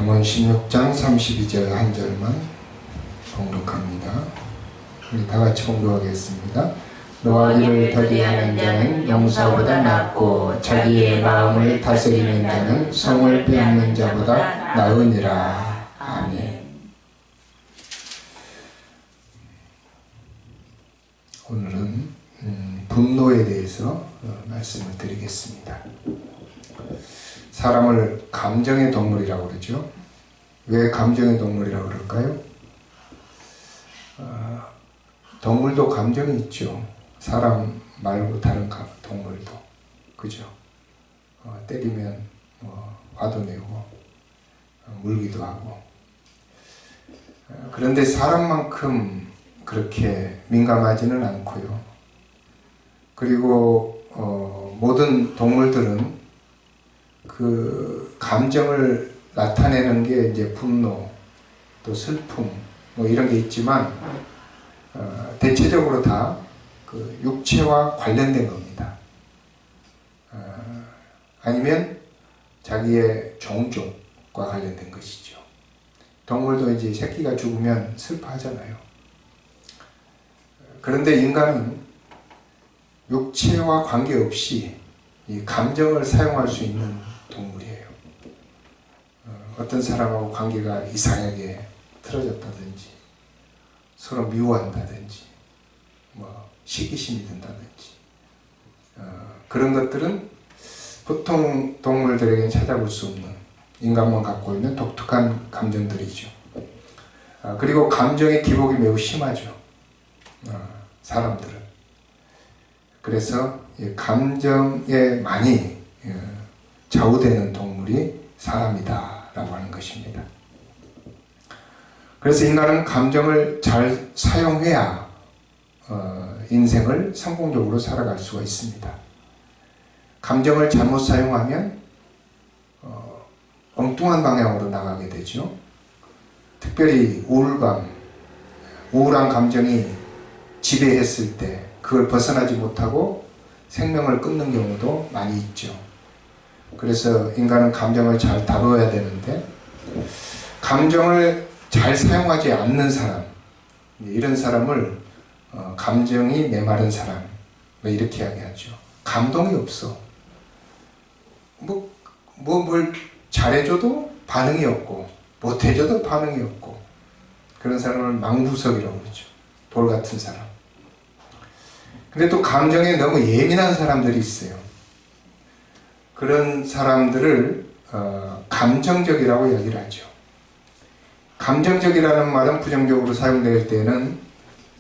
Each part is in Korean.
잠언 16장 32절 한 절만 봉독합니다. 우리 다 같이 봉독하겠습니다. 노하기를 더디하는 자는 용사보다 낫고 자기의 마음을 다스리는 자는 성을 빼앗는 자보다 나으니라. 아멘. 오늘은 분노에 대해서 말씀을 드리겠습니다. 사람을 감정의 동물이라고 그러죠. 왜 감정의 동물이라고 그럴까요? 동물도 감정이 있죠. 사람 말고 다른 동물도. 그죠? 때리면 화도 내고 물기도 하고. 그런데 사람만큼 그렇게 민감하지는 않고요. 그리고 모든 동물들은 그 감정을 나타내는 게 이제 분노, 또 슬픔, 이런 게 있지만 대체적으로 다 그 육체와 관련된 겁니다. 아니면 자기의 종족과 관련된 것이죠. 동물도 이제 새끼가 죽으면 슬퍼하잖아요. 그런데 인간은 육체와 관계없이 이 감정을 사용할 수 있는 동물이에요. 어떤 사람하고 관계가 이상하게 틀어졌다든지 서로 미워한다든지 시기심이 든다든지 그런 것들은 보통 동물들에게는 찾아볼 수 없는 인간만 갖고 있는 독특한 감정들이죠. 그리고 감정의 기복이 매우 심하죠. 사람들은. 그래서 감정에 많이 좌우되는 동물이 사람이다 라고 하는 것입니다. 그래서 인간은 감정을 잘 사용해야 인생을 성공적으로 살아갈 수가 있습니다. 감정을 잘못 사용하면 엉뚱한 방향으로 나가게 되죠. 특별히 우울한 감정이 지배했을 때 그걸 벗어나지 못하고 생명을 끊는 경우도 많이 있죠. 그래서 인간은 감정을 잘 다루어야 되는데 감정을 잘 사용하지 않는 사람, 이런 사람을 감정이 메마른 사람 이렇게 이야기하죠. 감동이 없어. 뭘 잘해줘도 반응이 없고 못해줘도 반응이 없고 그런 사람을 망부석이라고 그러죠. 돌 같은 사람. 근데 또 감정에 너무 예민한 사람들이 있어요. 그런 사람들을 감정적이라고 이야기를 하죠. 감정적이라는 말은 부정적으로 사용될 때는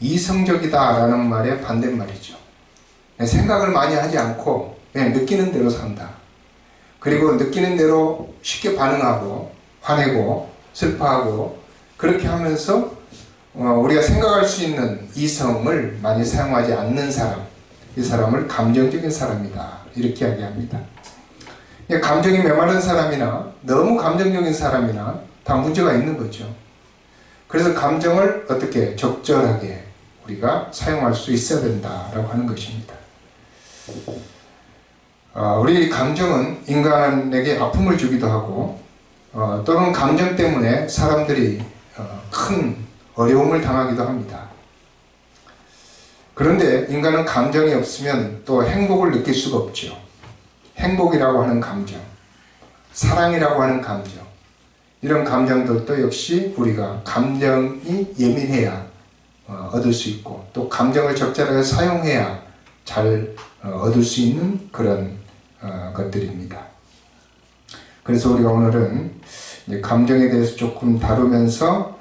이성적이다라는 말의 반대말이죠. 생각을 많이 하지 않고 그냥 느끼는 대로 산다. 그리고 느끼는 대로 쉽게 반응하고 화내고 슬퍼하고 그렇게 하면서 우리가 생각할 수 있는 이성을 많이 사용하지 않는 사람, 이 사람을 감정적인 사람이다 이렇게 이야기합니다. 감정이 메마른 사람이나 너무 감정적인 사람이나 다 문제가 있는 거죠. 그래서 감정을 어떻게 적절하게 우리가 사용할 수 있어야 된다라고 하는 것입니다. 우리 감정은 인간에게 아픔을 주기도 하고 또는 감정 때문에 사람들이 큰 어려움을 당하기도 합니다. 그런데 인간은 감정이 없으면 또 행복을 느낄 수가 없죠. 행복이라고 하는 감정, 사랑이라고 하는 감정, 이런 감정들도 역시 우리가 감정이 예민해야 얻을 수 있고 또 감정을 적절하게 사용해야 잘 얻을 수 있는 그런 것들입니다. 그래서 우리가 오늘은 이제 감정에 대해서 조금 다루면서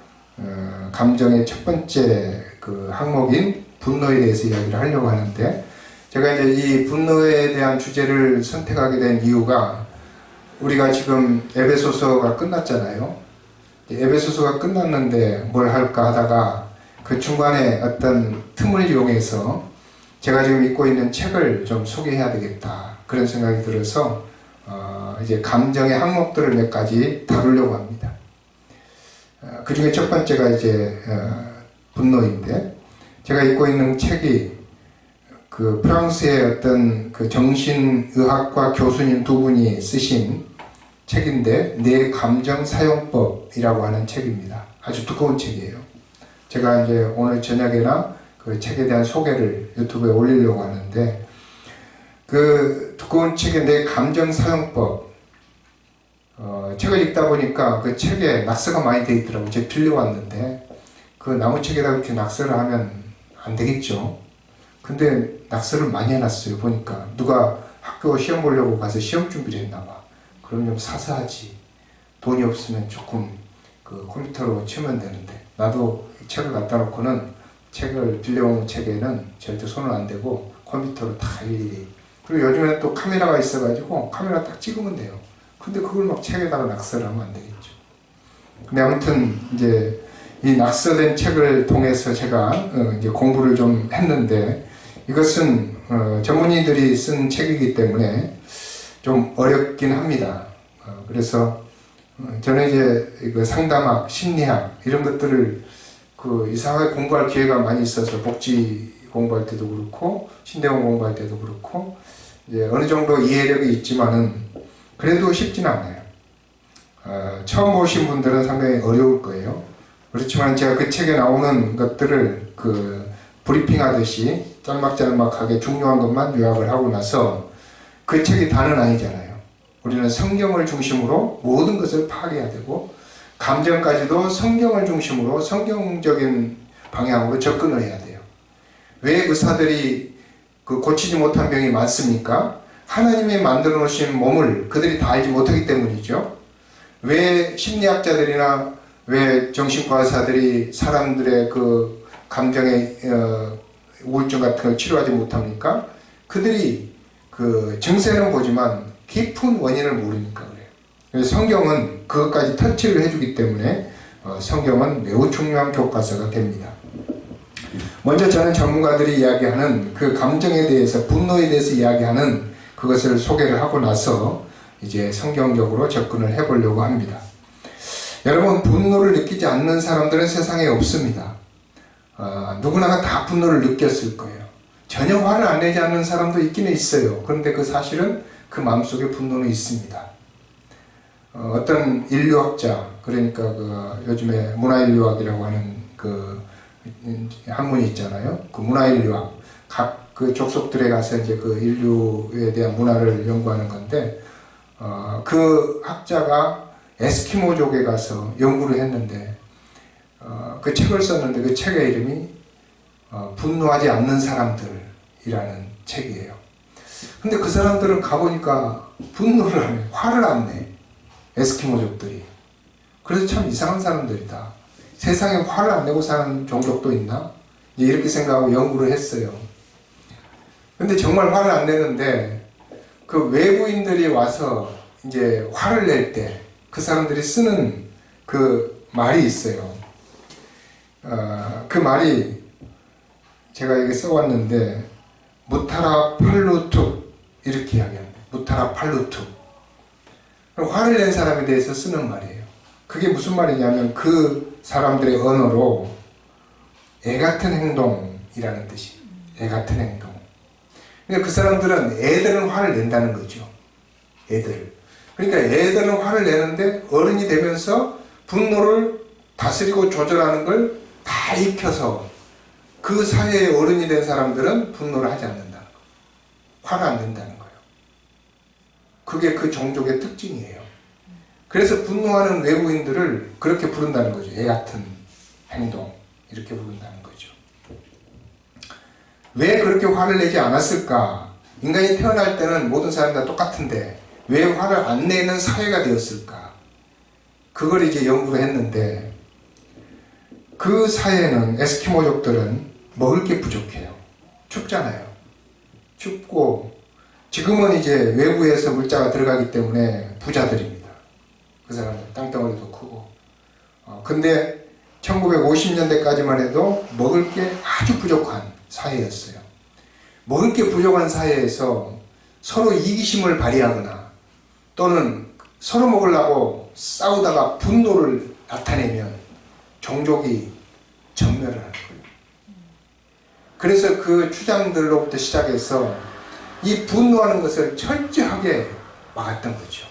감정의 첫 번째 그 항목인 분노에 대해서 이야기를 하려고 하는데 제가 이제 이 분노에 대한 주제를 선택하게 된 이유가 우리가 지금 에베소서가 끝났잖아요. 에베소서가 끝났는데 뭘 할까 하다가 그 중간에 어떤 틈을 이용해서 제가 지금 읽고 있는 책을 좀 소개해야 되겠다 그런 생각이 들어서 이제 감정의 항목들을 몇 가지 다루려고 합니다. 그 중에 첫 번째가 이제 분노인데 제가 읽고 있는 책이 그 프랑스의 어떤 그 정신의학과 교수님 두 분이 쓰신 책인데 내 감정 사용법이라고 하는 책입니다. 아주 두꺼운 책이에요. 제가 이제 오늘 저녁에나 그 책에 대한 소개를 유튜브에 올리려고 하는데, 그 두꺼운 책의 내 감정 사용법, 책을 읽다 보니까 그 책에 낙서가 많이 돼 있더라고요. 제가 빌려왔는데 그 나무책에다 이렇게 낙서를 하면 안 되겠죠. 근데 낙서를 많이 해놨어요. 보니까 누가 학교 시험 보려고 가서 시험 준비를 했나 봐. 그럼 좀 사서 하지. 돈이 없으면 조금 그 컴퓨터로 치면 되는데, 나도 책을 갖다 놓고는 책을 빌려온 책에는 절대 손을 안 대고 컴퓨터로 다 일일이, 그리고 요즘에는 또 카메라가 있어가지고 카메라 딱 찍으면 돼요. 근데 그걸 막 책에다가 낙서를 하면 안 되겠죠. 근데 아무튼 이제 이 낙서된 책을 통해서 제가 이제 공부를 좀 했는데, 이것은 전문의들이 쓴 책이기 때문에 좀 어렵긴 합니다. 그래서 저는 이제 그 상담학, 심리학 이런 것들을 그 이상하게 공부할 기회가 많이 있어서, 복지 공부할 때도 그렇고 신대원 공부할 때도 그렇고 이제 어느 정도 이해력이 있지만은 그래도 쉽지는 않아요. 처음 보신 분들은 상당히 어려울 거예요. 그렇지만 제가 그 책에 나오는 것들을 그 브리핑 하듯이 짤막짤막하게 중요한 것만 요약을 하고 나서, 그 책이 다는 아니잖아요. 우리는 성경을 중심으로 모든 것을 파악해야 되고, 감정까지도 성경을 중심으로 성경적인 방향으로 접근을 해야 돼요. 왜 의사들이 그 고치지 못한 병이 많습니까? 하나님이 만들어 놓으신 몸을 그들이 다 알지 못하기 때문이죠. 왜 심리학자들이나 왜 정신과 의사들이 사람들의 그 감정의 우울증 같은 걸 치료하지 못합니까? 그들이 그 증세는 보지만 깊은 원인을 모르니까 그래요. 그래서 성경은 그것까지 터치를 해주기 때문에 성경은 매우 중요한 교과서가 됩니다. 먼저 저는 전문가들이 이야기하는 그 감정에 대해서, 분노에 대해서 이야기하는 그것을 소개를 하고 나서 이제 성경적으로 접근을 해보려고 합니다. 여러분, 분노를 느끼지 않는 사람들은 세상에 없습니다. 누구나 다 분노를 느꼈을 거예요. 전혀 화를 안 내지 않는 사람도 있기는 있어요. 그런데 그 사실은 그 마음속에 분노는 있습니다. 어떤 인류학자, 그러니까 그 요즘에 문화인류학이라고 하는 그 학문이 있잖아요. 그 문화인류학, 각 그 족속들에 가서 이제 그 인류에 대한 문화를 연구하는 건데, 그 학자가 에스키모족에 가서 연구를 했는데, 그 책을 썼는데 그 책의 이름이 분노하지 않는 사람들이라는 책이에요. 근데 그 사람들은 가보니까 분노를 안 해, 화를 안 내. 에스키모족들이. 그래서 참 이상한 사람들이다. 세상에 화를 안 내고 사는 종족도 있나? 이렇게 생각하고 연구를 했어요. 근데 정말 화를 안 내는데, 그 외부인들이 와서 이제 화를 낼 때 그 사람들이 쓰는 그 말이 있어요. 그 말이 제가 여기 써왔는데, 무타라 팔루툭 이렇게 이야기합니다. 무타라 팔루툭. 화를 낸 사람에 대해서 쓰는 말이에요. 그게 무슨 말이냐면 그 사람들의 언어로 애 같은 행동이라는 뜻이에요. 애 같은 행동. 그러니까 그 사람들은 애들은 화를 낸다는 거죠. 애들. 그러니까 애들은 화를 내는데 어른이 되면서 분노를 다스리고 조절하는 걸 다 익혀서 그 사회의 어른이 된 사람들은 분노를 하지 않는다는 거예요. 화를 안 낸다는 거예요. 그게 그 종족의 특징이에요. 그래서 분노하는 외부인들을 그렇게 부른다는 거죠. 애 같은 행동. 이렇게 부른다는 거죠. 왜 그렇게 화를 내지 않았을까? 인간이 태어날 때는 모든 사람이 다 똑같은데 왜 화를 안 내는 사회가 되었을까? 그걸 이제 연구를 했는데, 그 사회는, 에스키모족들은 먹을 게 부족해요. 춥잖아요. 춥고, 지금은 이제 외부에서 물자가 들어가기 때문에 부자들입니다. 그 사람들 땅덩어리도 크고. 근데 1950년대까지만 해도 먹을 게 아주 부족한 사회였어요. 먹을 게 부족한 사회에서 서로 이기심을 발휘하거나 또는 서로 먹으려고 싸우다가 분노를 나타내면 종족이 전멸을 하는 거예요. 그래서 그 추장들로부터 시작해서 이 분노하는 것을 철저하게 막았던 거죠.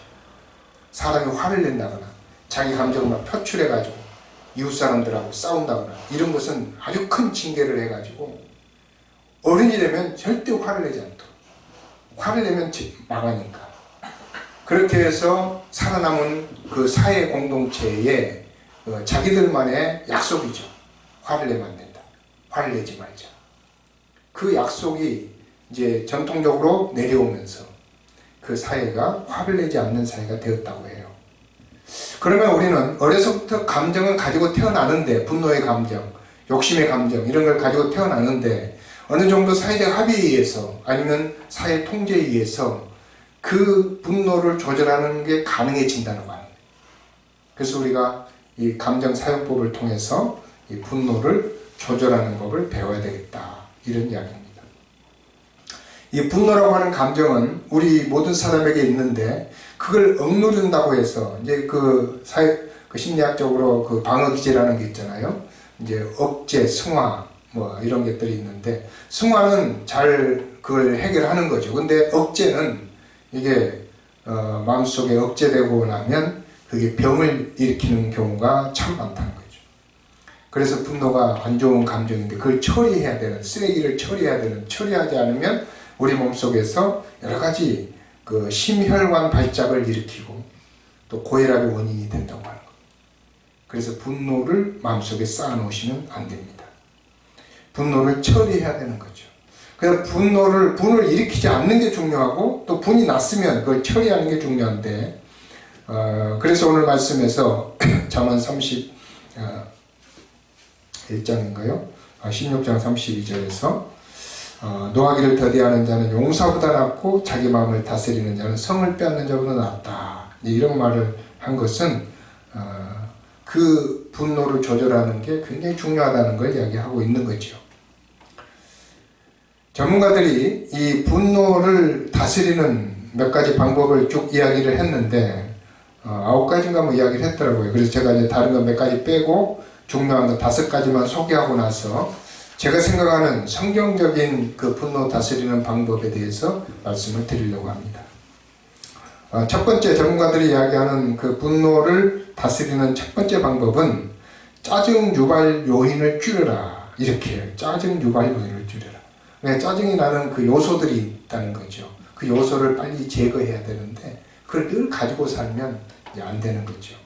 사람이 화를 낸다거나 자기 감정을 막 표출해가지고 이웃 사람들하고 싸운다거나 이런 것은 아주 큰 징계를 해가지고 어른이 되면 절대 화를 내지 않도록. 화를 내면 망하니까. 그렇게 해서 살아남은 그 사회 공동체의 자기들만의 약속이죠. 화를 내면 안 된다. 화를 내지 말자. 그 약속이 이제 전통적으로 내려오면서 그 사회가 화를 내지 않는 사회가 되었다고 해요. 그러면 우리는 어려서부터 감정을 가지고 태어나는데, 분노의 감정, 욕심의 감정 이런 걸 가지고 태어나는데 어느 정도 사회적 합의에 의해서 아니면 사회 통제에 의해서 그 분노를 조절하는 게 가능해진다는 거예요. 그래서 우리가 이 감정 사용법을 통해서 이 분노를 조절하는 법을 배워야 되겠다, 이런 이야기입니다. 이 분노라고 하는 감정은 우리 모든 사람에게 있는데 그걸 억누른다고 해서 이제 그 심리학적으로 그 방어 기제라는 게 있잖아요. 이제 억제, 승화 뭐 이런 것들이 있는데, 승화는 잘 그걸 해결하는 거죠. 근데 억제는 이게 마음속에 억제되고 나면 그게 병을 일으키는 경우가 참 많다는 거죠. 그래서 분노가 안 좋은 감정인데 그걸 처리해야 되는, 쓰레기를 처리해야 되는, 처리하지 않으면 우리 몸속에서 여러 가지 그 심혈관 발작을 일으키고 또 고혈압의 원인이 된다고 하는 거예요. 그래서 분노를 마음속에 쌓아놓으시면 안 됩니다. 분노를 처리해야 되는 거죠. 그래서 분을 일으키지 않는 게 중요하고 또 분이 났으면 그걸 처리하는 게 중요한데, 그래서 오늘 말씀에서 잠언 31장인가요? 16장 32절에서 노하기를 더디하는 자는 용사보다 낫고 자기 마음을 다스리는 자는 성을 빼앗는 자보다 낫다. 이런 말을 한 것은 그 분노를 조절하는 게 굉장히 중요하다는 걸 이야기하고 있는 거죠. 전문가들이 이 분노를 다스리는 몇 가지 방법을 쭉 이야기를 했는데 9가지인가 뭐 이야기를 했더라고요. 그래서 제가 이제 다른 거 몇 가지 빼고 중요한 거 5가지만 소개하고 나서 제가 생각하는 성경적인 그 분노 다스리는 방법에 대해서 말씀을 드리려고 합니다. 첫 번째, 전문가들이 이야기하는 그 분노를 다스리는 첫 번째 방법은 짜증 유발 요인을 줄여라. 이렇게 해요. 짜증 유발 요인을 줄여라. 짜증이 나는 그 요소들이 있다는 거죠. 그 요소를 빨리 제거해야 되는데 그걸 늘 가지고 살면 이제 안 되는 거죠.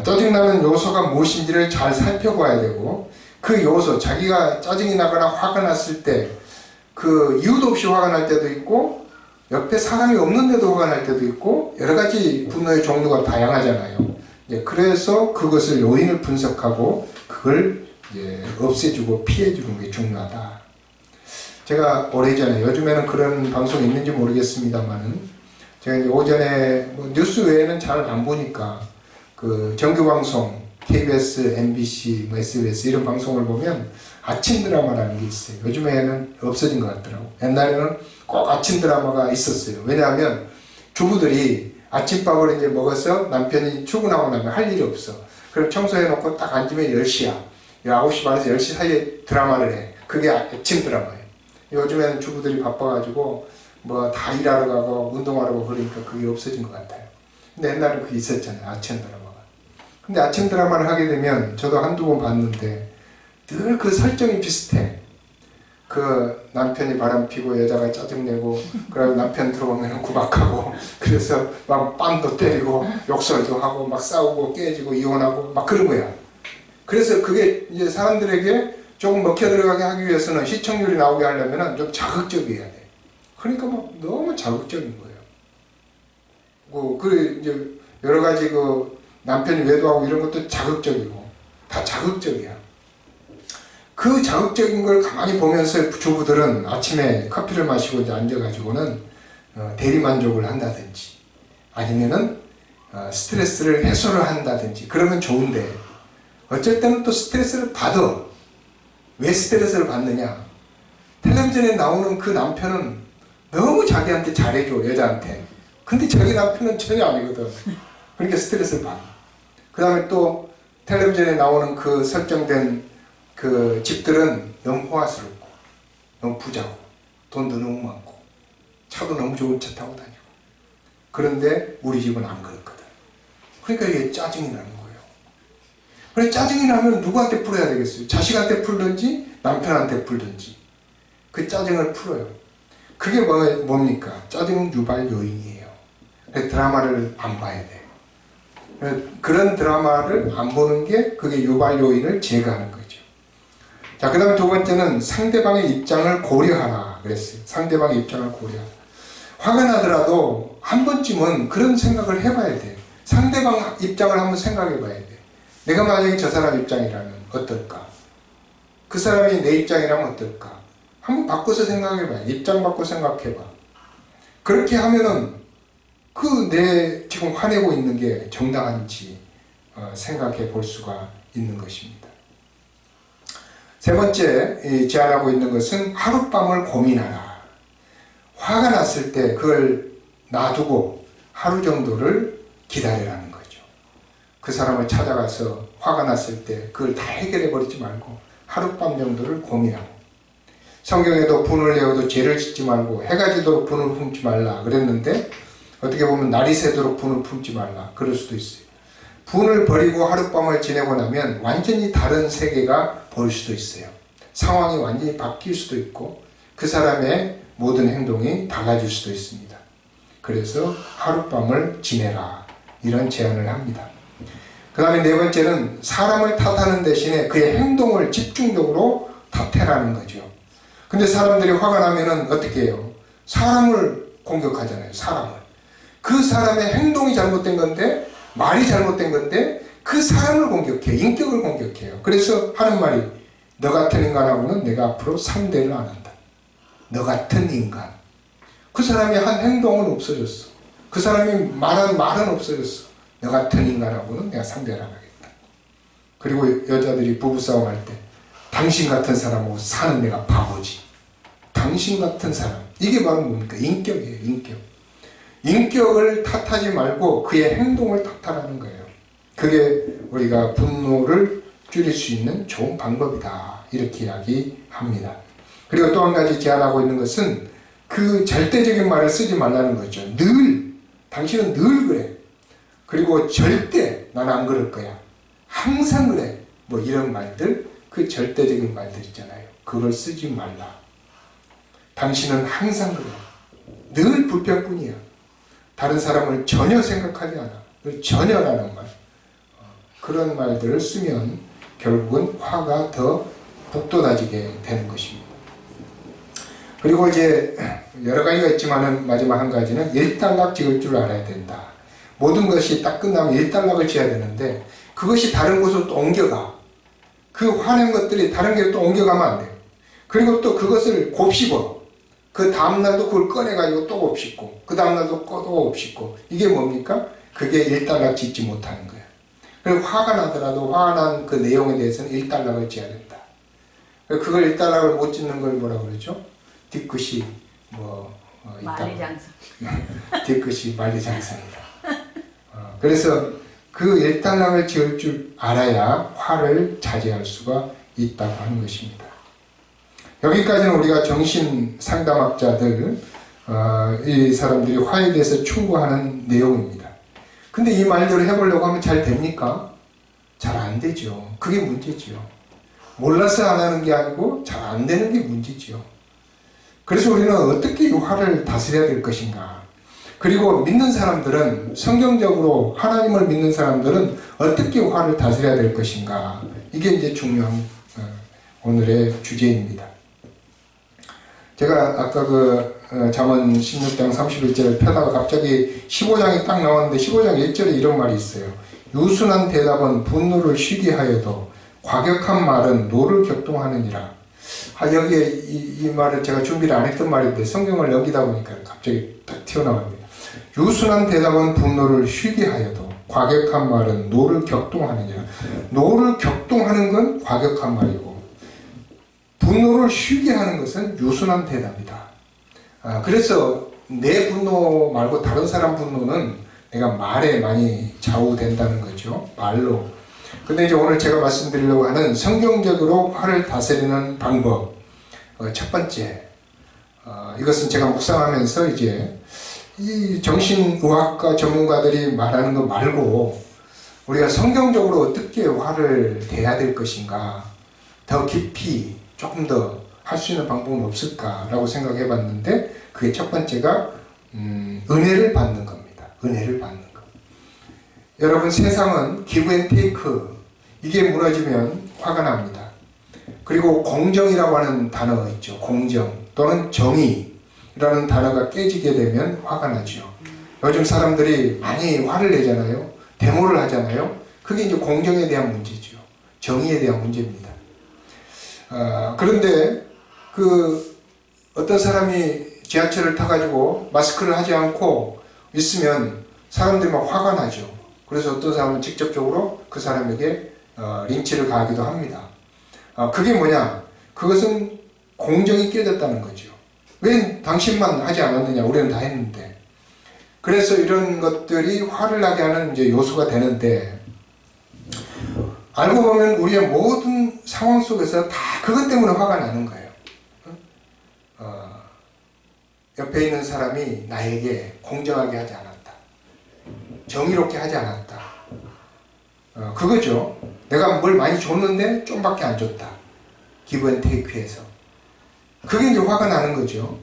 짜증나는 요소가 무엇인지를 잘 살펴봐야 되고, 그 요소, 자기가 짜증이 나거나 화가 났을 때 그 이유도 없이 화가 날 때도 있고 옆에 사람이 없는데도 화가 날 때도 있고 여러 가지 분노의 종류가 다양하잖아요. 그래서 그것을 요인을 분석하고 그걸 없애주고 피해주는 게 중요하다. 제가 오래전에, 요즘에는 그런 방송이 있는지 모르겠습니다만은, 제가 이제 오전에 뭐 뉴스 외에는 잘 안 보니까 그 정규방송, KBS, MBC, 뭐 SBS 이런 방송을 보면 아침 드라마라는 게 있어요. 요즘에는 없어진 것 같더라고. 옛날에는 꼭 아침 드라마가 있었어요. 왜냐하면 주부들이 아침밥을 이제 먹어서 남편이 출근하고 나면 할 일이 없어. 그럼 청소해놓고 딱 앉으면 10시야. 9시 반에서 10시 사이에 드라마를 해. 그게 아침 드라마예요. 요즘에는 주부들이 바빠가지고 뭐 다 일하러 가고 운동하러 가고 그러니까 그게 없어진 것 같아요. 근데 옛날에 그게 있었잖아요. 아침 드라마가. 근데 아침 드라마를 하게 되면 저도 한두 번 봤는데 늘 그 설정이 비슷해. 그 남편이 바람피고 여자가 짜증내고 그리고 남편 들어오면 구박하고 그래서 막 뺨도 때리고 욕설도 하고 막 싸우고 깨지고 이혼하고 막 그런 거야. 그래서 그게 이제 사람들에게 조금 먹혀 들어가게 하기 위해서는 시청률이 나오게 하려면 좀 자극적이어야 돼. 그러니까 막 너무 자극적인 거예요. 그 이제 여러 가지 그 남편이 외도하고 이런 것도 자극적이고 다 자극적이야. 그 자극적인 걸 가만히 보면서 주부들은 아침에 커피를 마시고 이제 앉아가지고는 대리만족을 한다든지 아니면은 스트레스를 해소를 한다든지 그러면 좋은데, 어쩔 때는 또 스트레스를 받아. 왜 스트레스를 받느냐? 텔레비전에 나오는 그 남편은 너무 자기한테 잘해줘, 여자한테. 근데 자기 남편은 전혀 아니거든. 그러니까 스트레스를 받아. 그 다음에 또 텔레비전에 나오는 그 설정된 그 집들은 너무 호화스럽고 너무 부자고 돈도 너무 많고 차도 너무 좋은 차 타고 다니고 그런데 우리 집은 안 그렇거든. 그러니까 이게 짜증이 나는 거예요. 그래 짜증이 나면 누구한테 풀어야 되겠어요? 자식한테 풀든지 남편한테 풀든지 그 짜증을 풀어요. 그게 뭡니까? 짜증 유발 요인이에요. 드라마를 안 봐야 돼요. 그런 드라마를 안 보는 게 그게 유발 요인을 제거하는 거죠. 자, 그 다음에 두 번째는 상대방의 입장을 고려하라 그랬어요. 상대방의 입장을 고려하라. 화가 나더라도 한 번쯤은 그런 생각을 해봐야 돼요. 상대방 입장을 한번 생각해 봐야 돼요. 내가 만약에 저 사람 입장이라면 어떨까? 그 사람이 내 입장이라면 어떨까? 한번 바꿔서 생각해 봐요. 입장 바꿔 생각해 봐. 그렇게 하면은 내 지금 화내고 있는 게 정당한지 생각해 볼 수가 있는 것입니다. 세 번째 제안하고 있는 것은 하룻밤을 고민하라. 화가 났을 때 그걸 놔두고 하루 정도를 기다리라는 거죠. 그 사람을 찾아가서 화가 났을 때 그걸 다 해결해 버리지 말고 하룻밤 정도를 고민하고, 성경에도 분을 내어도 죄를 짓지 말고 해가 지도록 분을 품지 말라 그랬는데 어떻게 보면 날이 새도록 분을 품지 말라 그럴 수도 있어요. 분을 버리고 하룻밤을 지내고 나면 완전히 다른 세계가 보일 수도 있어요. 상황이 완전히 바뀔 수도 있고 그 사람의 모든 행동이 달라질 수도 있습니다. 그래서 하룻밤을 지내라 이런 제안을 합니다. 그 다음에 네 번째는 사람을 탓하는 대신에 그의 행동을 집중적으로 탓해라는 거죠. 근데 사람들이 화가 나면은 어떻게 해요? 사람을 공격하잖아요. 사람을. 그 사람의 행동이 잘못된 건데, 말이 잘못된 건데 그 사람을 공격해요. 인격을 공격해요. 그래서 하는 말이 너 같은 인간하고는 내가 앞으로 상대를 안 한다. 너 같은 인간. 그 사람이 한 행동은 없어졌어. 그 사람이 말한 말은 없어졌어. 너 같은 인간하고는 내가 상대를 안 하겠다. 그리고 여자들이 부부싸움 할 때 당신 같은 사람하고 사는 내가 바보지. 당신 같은 사람. 이게 바로 뭡니까? 인격이에요. 인격. 인격을 탓하지 말고 그의 행동을 탓하라는 거예요. 그게 우리가 분노를 줄일 수 있는 좋은 방법이다. 이렇게 이야기합니다. 그리고 또 한 가지 제안하고 있는 것은 그 절대적인 말을 쓰지 말라는 거죠. 늘, 당신은 늘 그래. 그리고 절대 난 안 그럴 거야. 항상 그래. 뭐 이런 말들, 그 절대적인 말들 있잖아요. 그걸 쓰지 말라. 당신은 항상 그래. 늘 불평뿐이야. 다른 사람을 전혀 생각하지 않아. 전혀라는 말. 그런 말들을 쓰면 결국은 화가 더 북돋아지게 되는 것입니다. 그리고 이제 여러 가지가 있지만은 마지막 한 가지는 일단락 지을 줄 알아야 된다. 모든 것이 딱 끝나면 일단락을 지어야 되는데 그것이 다른 곳으로 또 옮겨가. 그 화낸 것들이 다른 데로 또 옮겨가면 안 돼요. 그리고 또 그것을 곱씹어. 그 다음날도 그걸 꺼내가지고 또 곱씹고 그 다음날도 또 곱씹고 이게 뭡니까? 그게 일단락 짓지 못하는 거예요. 그리고 화가 나더라도 화가 난 그 내용에 대해서는 일단락을 지어야 된다. 그걸 일단락을 못 짓는 걸 뭐라 그러죠? 뒤끝이 만리장성. 뒤끝이 만리장성이다. 그래서 그 일단락을 지을 줄 알아야 화를 자제할 수가 있다고 하는 것입니다. 여기까지는 우리가 정신 상담학자들, 이 사람들이 화에 대해서 충고하는 내용입니다. 근데 이 말들을 해보려고 하면 잘 됩니까? 잘 안 되죠. 그게 문제지요. 몰라서 안 하는 게 아니고 잘 안 되는 게 문제지요. 그래서 우리는 어떻게 이 화를 다스려야 될 것인가? 그리고 믿는 사람들은, 성경적으로 하나님을 믿는 사람들은 어떻게 화를 다스려야 될 것인가? 이게 이제 중요한 오늘의 주제입니다. 제가 아까 잠언 16장 31절을 펴다가 갑자기 15장이 딱 나왔는데 15장 1절에 이런 말이 있어요. 유순한 대답은 분노를 쉬게 하여도 과격한 말은 노를 격동하느니라. 여기에 이 말을 제가 준비를 안 했던 말인데 성경을 넘기다 보니까 갑자기 딱 튀어나옵니다. 유순한 대답은 분노를 쉬게 하여도 과격한 말은 노를 격동하느니라. 노를 격동하는 건 과격한 말이고 분노를 쉬게 하는 것은 유순한 대답이다. 그래서 내 분노 말고 다른 사람 분노는 내가 말에 많이 좌우된다는 거죠. 말로. 근데 이제 오늘 제가 말씀드리려고 하는 성경적으로 화를 다스리는 방법. 첫 번째, 이것은 제가 묵상하면서 이제 이 정신의학과 전문가들이 말하는 거 말고 우리가 성경적으로 어떻게 화를 대해야 될 것인가, 더 깊이 조금 더 할 수 있는 방법은 없을까라고 생각해 봤는데, 그게 첫 번째가 은혜를 받는 겁니다. 은혜를 받는 것. 여러분, 세상은 기브 앤 테이크, 이게 무너지면 화가 납니다. 그리고 공정이라고 하는 단어가 있죠. 공정 또는 정의라는 단어가 깨지게 되면 화가 나죠. 요즘 사람들이 많이 화를 내잖아요. 데모를 하잖아요. 그게 이제 공정에 대한 문제죠. 정의에 대한 문제입니다. 그런데 어떤 사람이 지하철을 타가지고 마스크를 하지 않고 있으면 사람들이 막 화가 나죠. 그래서 어떤 사람은 직접적으로 그 사람에게 린치를 가하기도 합니다. 그게 뭐냐? 그것은 공정이 깨졌다는 거죠. 왜 당신만 하지 않았느냐? 우리는 다 했는데. 그래서 이런 것들이 화를 나게 하는 이제 요소가 되는데, 알고 보면 우리의 모든 상황 속에서 다 그것 때문에 화가 나는 거예요. 옆에 있는 사람이 나에게 공정하게 하지 않았다. 정의롭게 하지 않았다. 그거죠. 내가 뭘 많이 줬는데 좀밖에 안 줬다. 기브 앤 테이크에서. 그게 이제 화가 나는 거죠.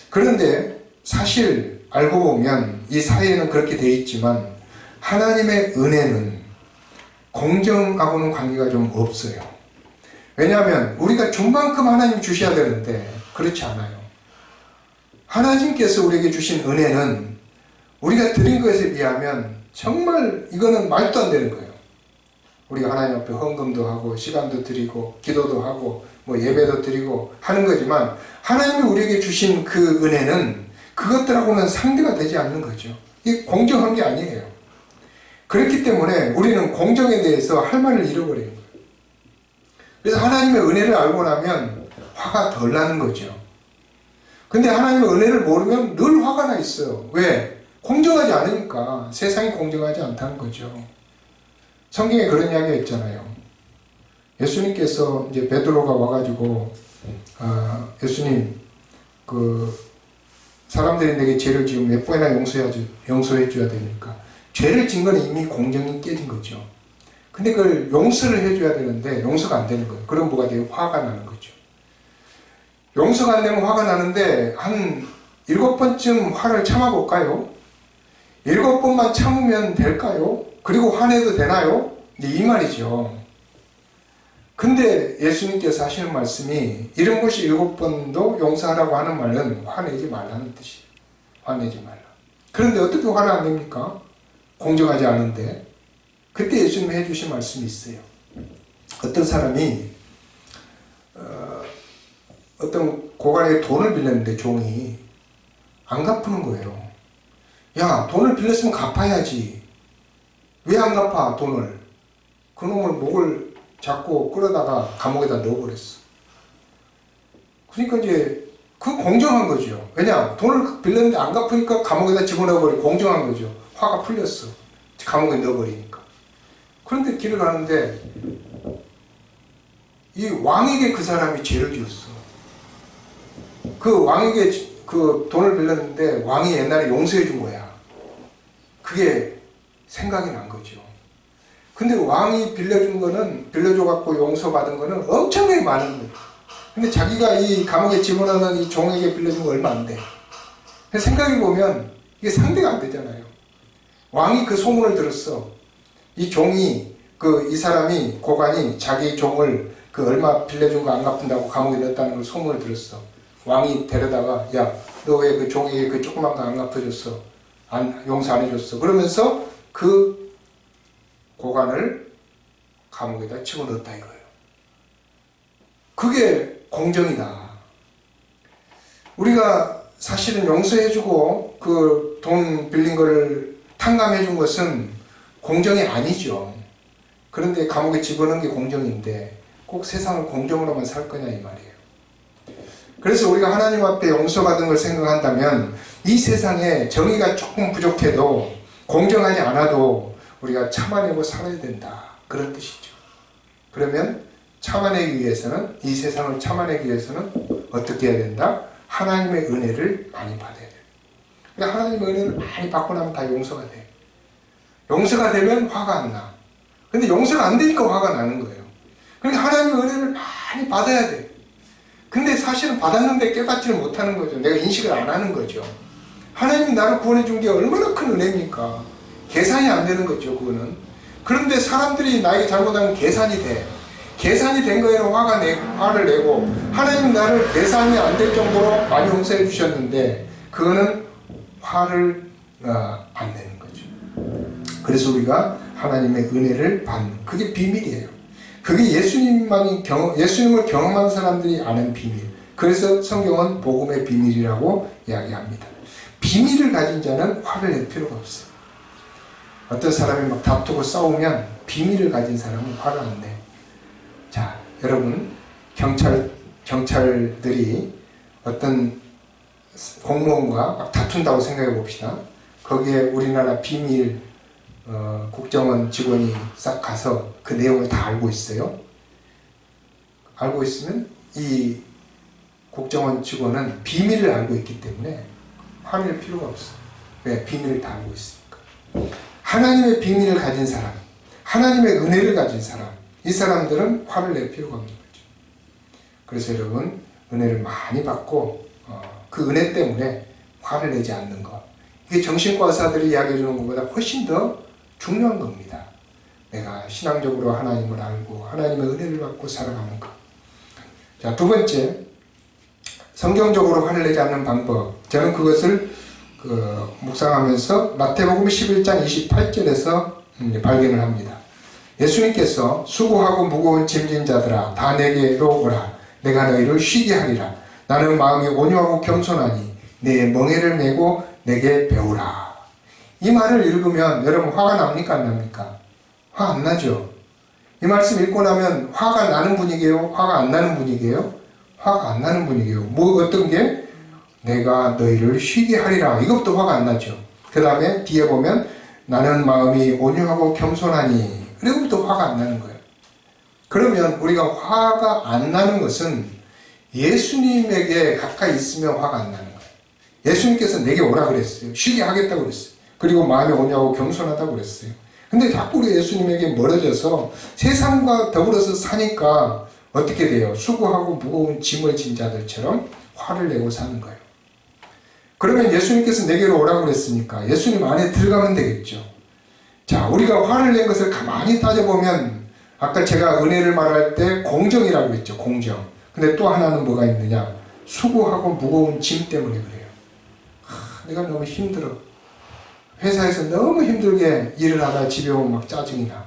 그런데 사실 알고 보면 이 사회에는 그렇게 되어 있지만 하나님의 은혜는 공정하고는 관계가 좀 없어요. 왜냐하면 우리가 준 만큼 하나님 주셔야 되는데 그렇지 않아요. 하나님께서 우리에게 주신 은혜는 우리가 드린 것에 비하면 정말 이거는 말도 안 되는 거예요. 우리가 하나님 앞에 헌금도 하고 시간도 드리고 기도도 하고 뭐 예배도 드리고 하는 거지만, 하나님이 우리에게 주신 그 은혜는 그것들하고는 상대가 되지 않는 거죠. 이게 공정한 게 아니에요. 그렇기 때문에 우리는 공정에 대해서 할 말을 잃어버리는 거예요. 그래서 하나님의 은혜를 알고 나면 화가 덜 나는 거죠. 근데 하나님의 은혜를 모르면 늘 화가 나 있어요. 왜? 공정하지 않으니까. 세상이 공정하지 않다는 거죠. 성경에 그런 이야기가 있잖아요. 예수님께서 이제 베드로가 와가지고 예수님, 사람들이 내게 죄를 지으면 몇 번이나 용서해 줘야 되니까. 죄를 진 건 이미 공정이 깨진 거죠. 근데 그걸 용서를 해줘야 되는데 용서가 안 되는 거예요. 그럼 뭐가 돼요? 화가 나는 거죠. 용서가 안 되면 화가 나는데 한 7번쯤 화를 참아볼까요? 7번만 참으면 될까요? 그리고 화내도 되나요? 이 말이죠. 근데 예수님께서 하시는 말씀이 7번도 용서하라고 하는 말은 화내지 말라는 뜻이에요. 화내지 말라. 그런데 어떻게 화를 안 냅니까? 공정하지 않은데. 그때 예수님이 해주신 말씀이 있어요. 어떤 사람이 어떤 고관에게 돈을 빌렸는데 종이 안 갚는 거예요. 야, 돈을 빌렸으면 갚아야지. 왜 안 갚아, 돈을? 그놈을 목을 잡고 끌어다가 감옥에다 넣어버렸어. 그러니까 이제 그건 공정한 거죠. 왜냐? 돈을 빌렸는데 안 갚으니까 감옥에다 집어넣어버리고 공정한 거죠. 화가 풀렸어. 감옥에 넣어버리니까. 그런데 길을 가는데 이 왕에게 그 사람이 죄를 지었어. 그 왕에게 그 돈을 빌렸는데 왕이 옛날에 용서해 준 거야. 그게 생각이 난 거죠. 근데 왕이 빌려줘갖고 용서받은 거는 엄청나게 많은 거예요. 근데 자기가 이 감옥에 집어넣는 이 종에게 빌려준 거 얼마 안 돼. 생각해보면 이게 상대가 안 되잖아요. 왕이 그 소문을 들었어. 이 종이, 이 사람이, 고관이 자기 종을 얼마 빌려준 거 안 갚는다고 감옥에 넣었다는 걸 소문을 들었어. 왕이 데려다가, 야, 너 왜 그 종에게 그 조그만 거 안 갚아줬어? 용서 안 해줬어. 그러면서 그 고관을 감옥에다 집어넣었다 이거예요. 그게 공정이다. 우리가 사실은 용서해주고 그 돈 빌린 거를 탕감해준 것은 공정이 아니죠. 그런데 감옥에 집어넣은 게 공정인데 꼭 세상을 공정으로만 살 거냐 이 말이에요. 그래서 우리가 하나님 앞에 용서받은 걸 생각한다면 이 세상에 정의가 조금 부족해도 공정하지 않아도 우리가 참아내고 살아야 된다. 그런 뜻이죠. 그러면 참아내기 위해서는, 이 세상을 참아내기 위해서는 어떻게 해야 된다? 하나님의 은혜를 많이 받아야 돼요. 그러니까 하나님의 은혜를 많이 받고 나면 다 용서가 돼. 용서가 되면 화가 안 나. 근데 용서가 안 되니까 화가 나는 거예요. 그러니까 하나님의 은혜를 많이 받아야 돼. 근데 사실은 받았는데 깨닫지를 못하는 거죠. 내가 인식을 안 하는 거죠. 하나님이 나를 구원해 준 게 얼마나 큰 은혜입니까? 계산이 안 되는 거죠, 그거는. 그런데 사람들이 나에게 잘못하면 계산이 돼. 계산이 된 거에는 화를 내고, 하나님 나를 계산이 안 될 정도로 많이 용서해 주셨는데, 그거는 화를 안 내는 거죠. 그래서 우리가 하나님의 은혜를 받는, 그게 비밀이에요. 그게 예수님을 경험한 사람들이 아는 비밀. 그래서 성경은 복음의 비밀이라고 이야기합니다. 비밀을 가진 자는 화를 낼 필요가 없어요. 어떤 사람이 막 다투고 싸우면 비밀을 가진 사람은 화를 안 내. 자, 여러분, 경찰들이 어떤 공무원과 막 다툰다고 생각해 봅시다. 거기에 우리나라 비밀 국정원 직원이 싹 가서 그 내용을 다 알고 있어요. 알고 있으면 이 국정원 직원은 비밀을 알고 있기 때문에 화낼 필요가 없어요. 왜? 비밀을 다 알고 있으니까. 하나님의 비밀을 가진 사람, 하나님의 은혜를 가진 사람, 이 사람들은 화를 낼 필요가 없는 거죠. 그래서 여러분, 은혜를 많이 받고 그 은혜 때문에 화를 내지 않는 것, 이게 정신과 의사들이 이야기해 주는 것보다 훨씬 더 중요한 겁니다. 내가 신앙적으로 하나님을 알고 하나님의 은혜를 받고 살아가는 것. 자, 두 번째, 성경적으로 화를 내지 않는 방법. 저는 그것을 묵상하면서 마태복음 11장 28절에서 발견을 합니다. 예수님께서 수고하고 무거운 짐진 자들아 다 내게로 오라. 내가 너희를 쉬게 하리라. 나는 마음이 온유하고 겸손하니 내 멍에를 메고 내게 배우라. 이 말을 읽으면 여러분 화가 납니까 안 납니까? 화 안 나죠? 이 말씀 읽고 나면 화가 나는 분위기예요? 화가 안 나는 분위기예요? 화가 안 나는 분위기예요. 뭐 어떤 게? 내가 너희를 쉬게 하리라. 이것도 화가 안 나죠. 그 다음에 뒤에 보면 나는 마음이 온유하고 겸손하니. 그리고부터 화가 안 나는 거예요. 그러면 우리가 화가 안 나는 것은 예수님에게 가까이 있으면 화가 안 나는 거예요. 예수님께서 내게 오라 그랬어요. 쉬게 하겠다고 그랬어요. 그리고 마음이 온유하고 겸손하다고 그랬어요. 근데 자꾸 우리 예수님에게 멀어져서 세상과 더불어서 사니까 어떻게 돼요? 수고하고 무거운 짐을 진 자들처럼 화를 내고 사는 거예요. 그러면 예수님께서 내게로 오라고 그랬으니까 예수님 안에 들어가면 되겠죠. 자, 우리가 화를 낸 것을 가만히 따져보면 아까 제가 은혜를 말할 때 공정이라고 했죠. 공정. 근데 또 하나는 뭐가 있느냐? 수고하고 무거운 짐 때문에 그래요. 내가 너무 힘들어. 회사에서 너무 힘들게 일을 하다 집에 오면 막 짜증이 나.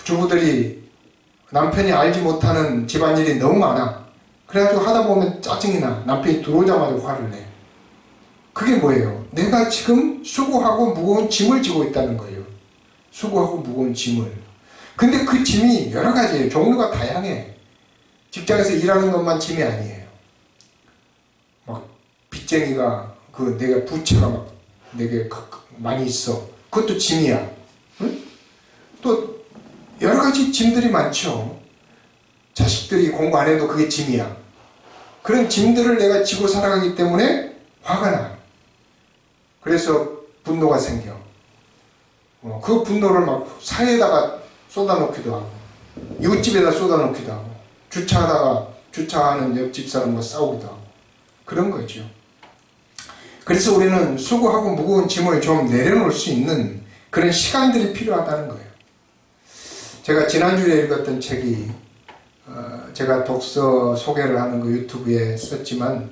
주부들이 남편이 알지 못하는 집안일이 너무 많아. 그래가지고 하다 보면 짜증이 나. 남편이 들어오자마자 화를 내. 그게 뭐예요? 내가 지금 수고하고 무거운 짐을 지고 있다는 거예요. 수고하고 무거운 짐을. 근데 그 짐이 여러 가지예요. 종류가 다양해. 직장에서 일하는 것만 짐이 아니에요. 막 빚쟁이가 내가 부채가 막 내게 많이 있어. 그것도 짐이야. 응? 또 여러 가지 짐들이 많죠. 자식들이 공부 안 해도 그게 짐이야. 그런 짐들을 내가 지고 살아가기 때문에 화가 나. 그래서 분노가 생겨. 그 분노를 막 사회에다가 쏟아놓기도 하고, 이웃집에다 쏟아놓기도 하고, 주차하는 옆집 사람과 싸우기도 하고, 그런 거죠. 그래서 우리는 수고하고 무거운 짐을 좀 내려놓을 수 있는 그런 시간들이 필요하다는 거예요. 제가 지난주에 읽었던 책이, 제가 독서 소개를 하는 거 유튜브에 썼지만,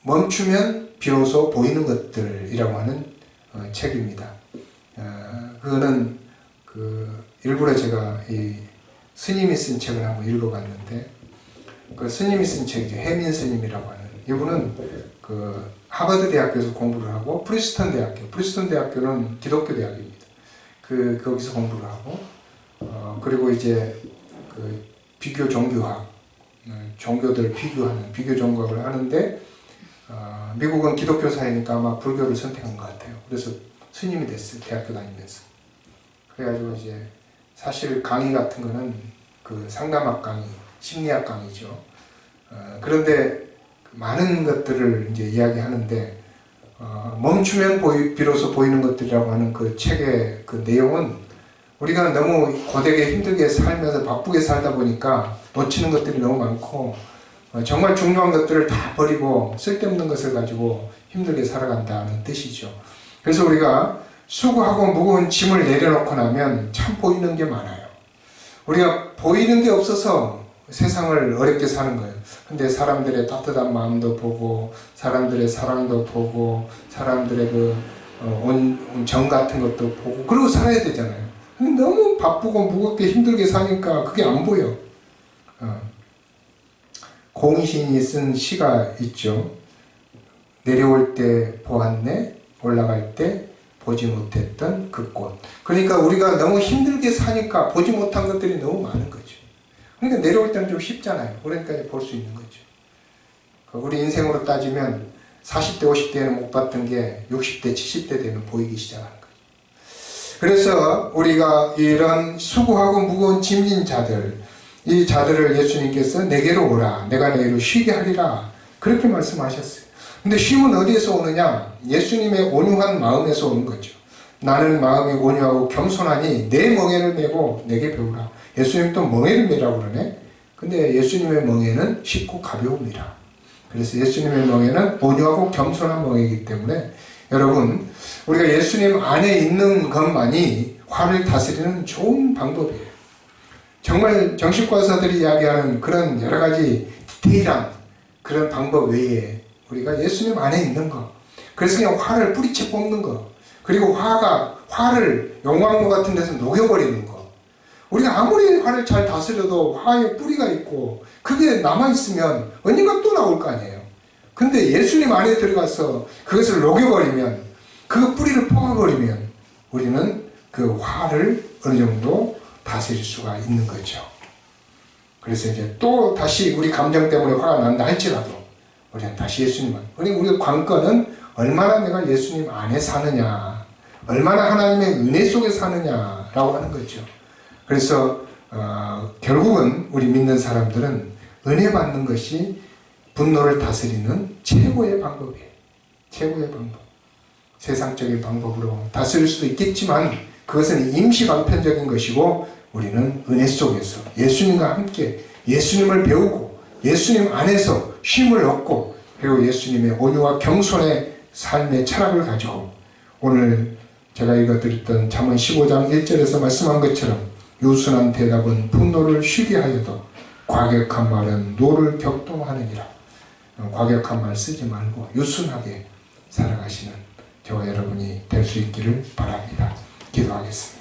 멈추면 비로소 보이는 것들이라고 하는 책입니다. 그거는 일부러 제가 이 스님이 쓴 책을 한번 읽어봤는데, 그 스님이 쓴 책이죠. 해민 스님이라고 하는. 이분은 하버드 대학교에서 공부를 하고 프리스턴 대학교는 기독교 대학입니다. 거기서 공부를 하고 그리고 이제 비교 종교학, 종교들 비교하는 비교 종교학을 하는데 미국은 기독교 사회니까 아마 불교를 선택한 것 같아요. 그래서 스님이 됐어요. 대학교 다니면서. 그래가지고 이제 사실 강의 같은 거는 상담학 강의, 심리학 강의죠. 그런데 많은 것들을 이제 이야기하는데 멈추면 비로소 보이는 것들이라고 하는 그 책의 그 내용은 우리가 너무 고되게 힘들게 살면서 바쁘게 살다 보니까 놓치는 것들이 너무 많고 정말 중요한 것들을 다 버리고 쓸데없는 것을 가지고 힘들게 살아간다는 뜻이죠. 그래서 우리가 수고하고 무거운 짐을 내려놓고 나면 참 보이는 게 많아요. 우리가 보이는 게 없어서 세상을 어렵게 사는 거예요. 근데 사람들의 따뜻한 마음도 보고 사람들의 사랑도 보고 사람들의 그 정 같은 것도 보고 그러고 살아야 되잖아요. 근데 너무 바쁘고 무겁게 힘들게 사니까 그게 안 보여. 공시인이 쓴 시가 있죠. 내려올 때 보았네, 올라갈 때 보지 못했던 그 꽃. 그러니까 우리가 너무 힘들게 사니까 보지 못한 것들이 너무 많은 거죠. 그러니까 내려올 때는 좀 쉽잖아요. 그러니까 볼 수 있는 거죠. 우리 인생으로 따지면 40대, 50대에는 못 봤던 게 60대, 70대 되면 보이기 시작하는 거죠. 그래서 우리가 이런 수고하고 무거운 짐진 자들, 이 자들을 예수님께서 내게로 오라, 내가 너희를 쉬게 하리라, 그렇게 말씀하셨어요. 근데 쉼은 어디에서 오느냐? 예수님의 온유한 마음에서 오는 거죠. 나는 마음이 온유하고 겸손하니 내 멍에를 메고 내게 배우라. 예수님 또 멍에를 메라고 그러네. 근데 예수님의 멍에는 쉽고 가벼웁니다. 그래서 예수님의 멍에는 온유하고 겸손한 멍에이기 때문에 여러분, 우리가 예수님 안에 있는 것만이 화를 다스리는 좋은 방법이에요. 정말 정신과 의사들이 이야기하는 그런 여러 가지 디테일한 그런 방법 외에 우리가 예수님 안에 있는 거, 그래서 그냥 화를 뿌리채 뽑는 거, 그리고 화를 용광로 같은 데서 녹여버리는 거. 우리가 아무리 화를 잘 다스려도 화에 뿌리가 있고 그게 남아있으면 언젠가 또 나올 거 아니에요. 근데 예수님 안에 들어가서 그것을 녹여버리면, 그 뿌리를 뽑아버리면 우리는 그 화를 어느 정도 다스릴 수가 있는 거죠. 그래서 이제 또 다시 우리 감정 때문에 화가 난다 할지라도 우리는 다시 예수님만, 우리 관건은 얼마나 내가 예수님 안에 사느냐, 얼마나 하나님의 은혜 속에 사느냐라고 하는 거죠. 그래서 결국은 우리 믿는 사람들은 은혜 받는 것이 분노를 다스리는 최고의 방법이에요. 최고의 방법. 세상적인 방법으로 다스릴 수도 있겠지만 그것은 임시방편적인 것이고, 우리는 은혜 속에서 예수님과 함께 예수님을 배우고 예수님 안에서 쉼을 얻고, 그리고 예수님의 온유와 겸손의 삶의 철학을 가지고, 오늘 제가 읽어드렸던 잠언 15장 1절에서 말씀한 것처럼 유순한 대답은 분노를 쉬게 하여도 과격한 말은 노를 격동하느니라. 과격한 말 쓰지 말고 유순하게 살아가시는 저와 여러분이 될 수 있기를 바랍니다. 기도하겠습니다.